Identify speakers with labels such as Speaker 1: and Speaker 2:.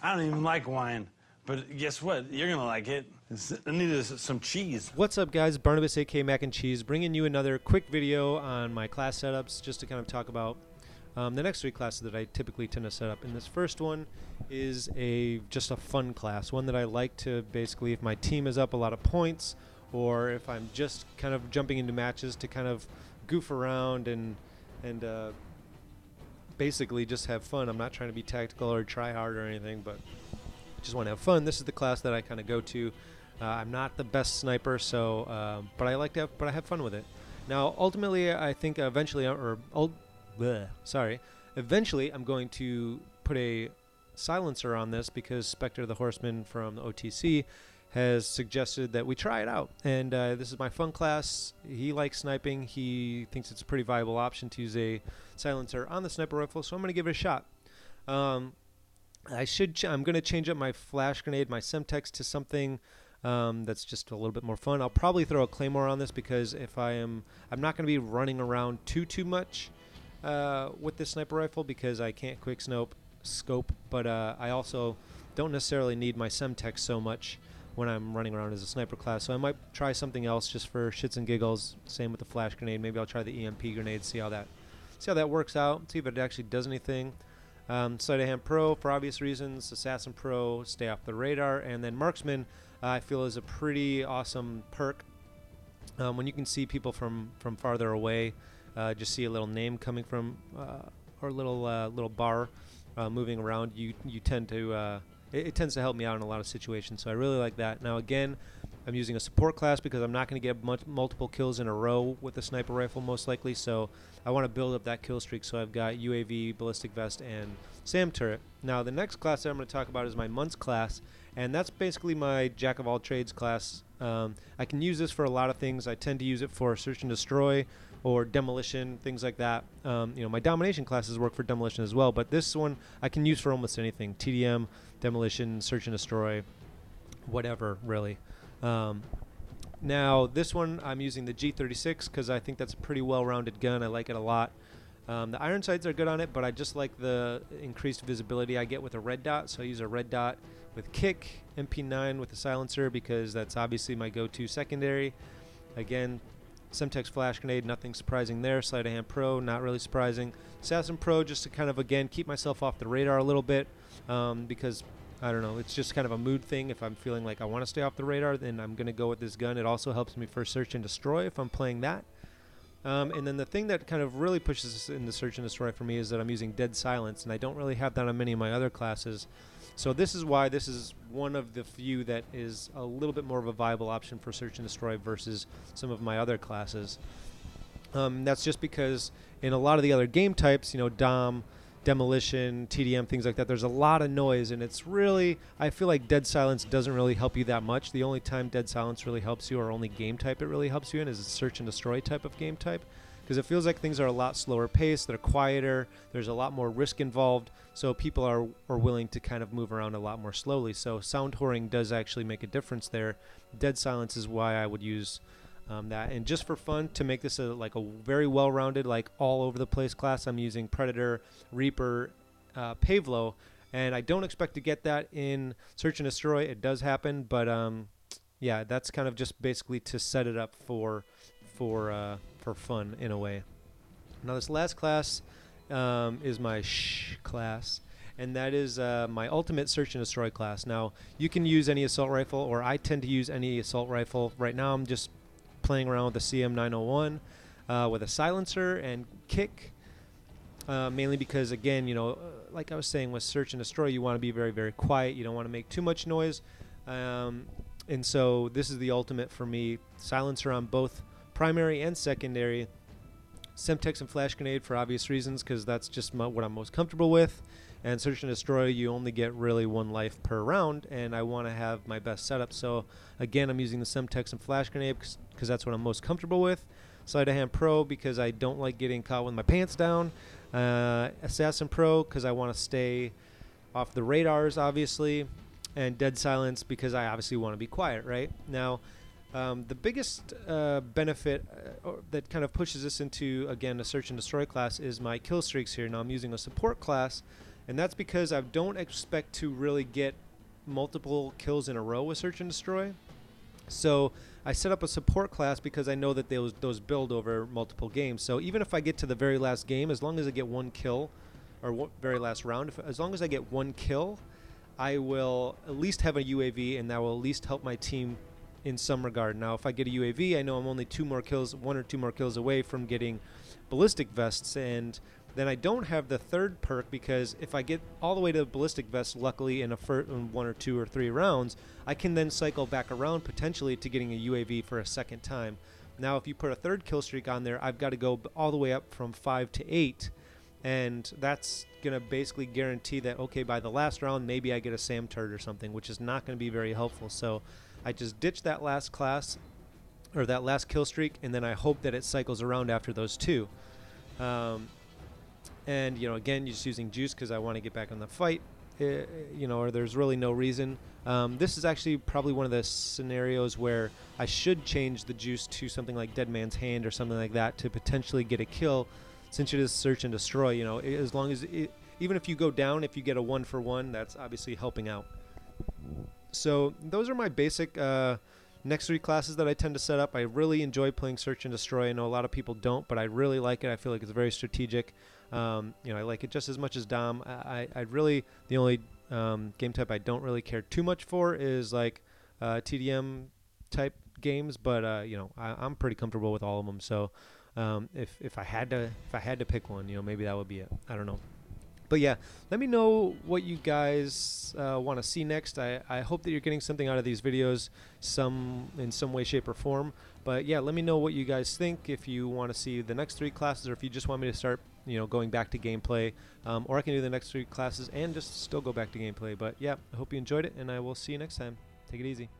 Speaker 1: I don't even like wine, but guess what? You're gonna like it. I need some cheese.
Speaker 2: What's up, guys? Barnabas, aka Mac and Cheese, bringing you another quick video on my class setups, just to kind of talk about the next three classes that I typically tend to set up. And this first one is just a fun class, one that I like to basically, if my team is up a lot of points, or if I'm just kind of jumping into matches to kind of goof around and basically just have fun. I'm not trying to be tactical or try hard or anything, but just want to have fun. This is the class that I kind of go to. I'm not the best sniper, so but I have fun with it. Now, ultimately, I think eventually, eventually, I'm going to put a silencer on this because Spectre the Horseman from the OTC has suggested that we try it out. And this is my fun class. He likes sniping. He thinks it's a pretty viable option to use a silencer on the sniper rifle, so I'm going to give it a shot. I'm going to change up my flash grenade, my Semtex, to something that's just a little bit more fun. I'll probably throw a claymore on this because I'm not going to be running around too much with this sniper rifle because I can't quick scope, but I also don't necessarily need my Semtex so much when I'm running around as a sniper class. So I might try something else just for shits and giggles. Same with the flash grenade. Maybe I'll try the EMP grenade, see how that works out, see if it actually does anything. Sleight of Hand Pro for obvious reasons, Assassin Pro, stay off the radar, and then Marksman I feel is a pretty awesome perk. When you can see people from farther away, just see a little name coming from or little bar moving around, you tend to it tends to help me out in a lot of situations, so I really like that. Now again, I'm using a support class because I'm not going to get multiple kills in a row with the sniper rifle most likely, so I want to build up that kill streak. So I've got UAV, ballistic vest, and SAM turret. Now the next class that I'm going to talk about is my Munts class, and that's basically my jack of all trades class. I can use this for a lot of things. I tend to use it for search and destroy or demolition, things like that. My domination classes work for demolition as well, but this one I can use for almost anything: TDM, demolition, search and destroy, whatever really. Now this one I'm using the G36 because I think that's a pretty well-rounded gun. I like it a lot. The iron sights are good on it, but I just like the increased visibility I get with a red dot, so I use a red dot with kick, MP9 with a silencer because that's obviously my go-to secondary. Again, Semtex flash grenade, nothing surprising there. Sleight of Hand Pro, not really surprising. Assassin Pro, just to kind of again keep myself off the radar a little bit because I don't know, it's just kind of a mood thing. If I'm feeling like I want to stay off the radar, then I'm going to go with this gun. It also helps me for search and destroy if I'm playing that. And then the thing that kind of really pushes us into search and destroy for me is that I'm using dead silence, and I don't really have that on many of my other classes. So this is why this is one of the few that is a little bit more of a viable option for search and destroy versus some of my other classes. That's just because in a lot of the other game types, Dom, demolition, TDM, things like that, there's a lot of noise, and it's really, I feel like dead silence doesn't really help you that much. The only time dead silence really helps you, or only game type it really helps you in, is a search and destroy type of game type, because it feels like things are a lot slower paced, they're quieter, there's a lot more risk involved, so people are willing to kind of move around a lot more slowly. So sound whoring does actually make a difference there. Dead silence is why I would use that. And just for fun, to make this a very well-rounded, all over the place class, I'm using Predator, Reaper, Pavlo, and I don't expect to get that in search and destroy. It does happen, but yeah, that's kind of just basically to set it up for fun in a way. Now this last class is my class, and that is my ultimate search and destroy class. Now you can use any assault rifle, or I tend to use any assault rifle. Right now I'm just playing around with the CM901 with a silencer and kick, mainly because, again, like I was saying with search and destroy, you want to be very, very quiet. You don't want to make too much noise, and so this is the ultimate for me. Silencer on both primary and secondary. Semtex and flash grenade for obvious reasons because that's just what I'm most comfortable with. And search and destroy, you only get really one life per round, and I want to have my best setup. So again, I'm using the Semtex and flash grenade because that's what I'm most comfortable with. Sleight of Hand Pro because I don't like getting caught with my pants down. Assassin Pro because I want to stay off the radars, obviously. And dead silence because I obviously want to be quiet, right? Now, the biggest benefit that kind of pushes us into, again, a search and destroy class is my kill streaks here. Now I'm using a support class, And that's because I don't expect to really get multiple kills in a row with Search and Destroy. So I set up a support class because I know that those build over multiple games. So even if I get to the very last game, as long as I get one kill, or very last round, as long as I get one kill, I will at least have a UAV, and that will at least help my team in some regard. Now, if I get a UAV, I know I'm only one or two more kills away from getting ballistic vests, and then I don't have the third perk, because if I get all the way to ballistic vest, luckily in one or two or three rounds, I can then cycle back around potentially to getting a UAV for a second time. Now, if you put a third kill streak on there, I've got to go all the way up from 5 to 8, and that's going to basically guarantee that, okay, by the last round, maybe I get a SAM turret or something, which is not going to be very helpful. So I just ditched that last class, or that last kill streak, and then I hope that it cycles around after those two. And, again, just using juice because I want to get back on the fight, or there's really no reason. This is actually probably one of the scenarios where I should change the juice to something like Dead Man's Hand or something like that to potentially get a kill, since it is Search and Destroy. As long as even if you go down, if you get a 1-for-1, that's obviously helping out. So those are my basic next 3 classes that I tend to set up. I really enjoy playing Search and Destroy. I know a lot of people don't, but I really like it. I feel like it's very strategic. I like it just as much as Dom. The only game type I don't really care too much for is like TDM type games, but I'm pretty comfortable with all of them. So if I had to pick one, maybe that would be it. I don't know. But yeah, let me know what you guys want to see next. I hope that you're getting something out of these videos in some way, shape, or form. But yeah, let me know what you guys think, if you want to see the next 3 classes, or if you just want me to start going back to gameplay, or I can do the next 3 classes and just still go back to gameplay. But yeah, I hope you enjoyed it, and I will see you next time. Take it easy.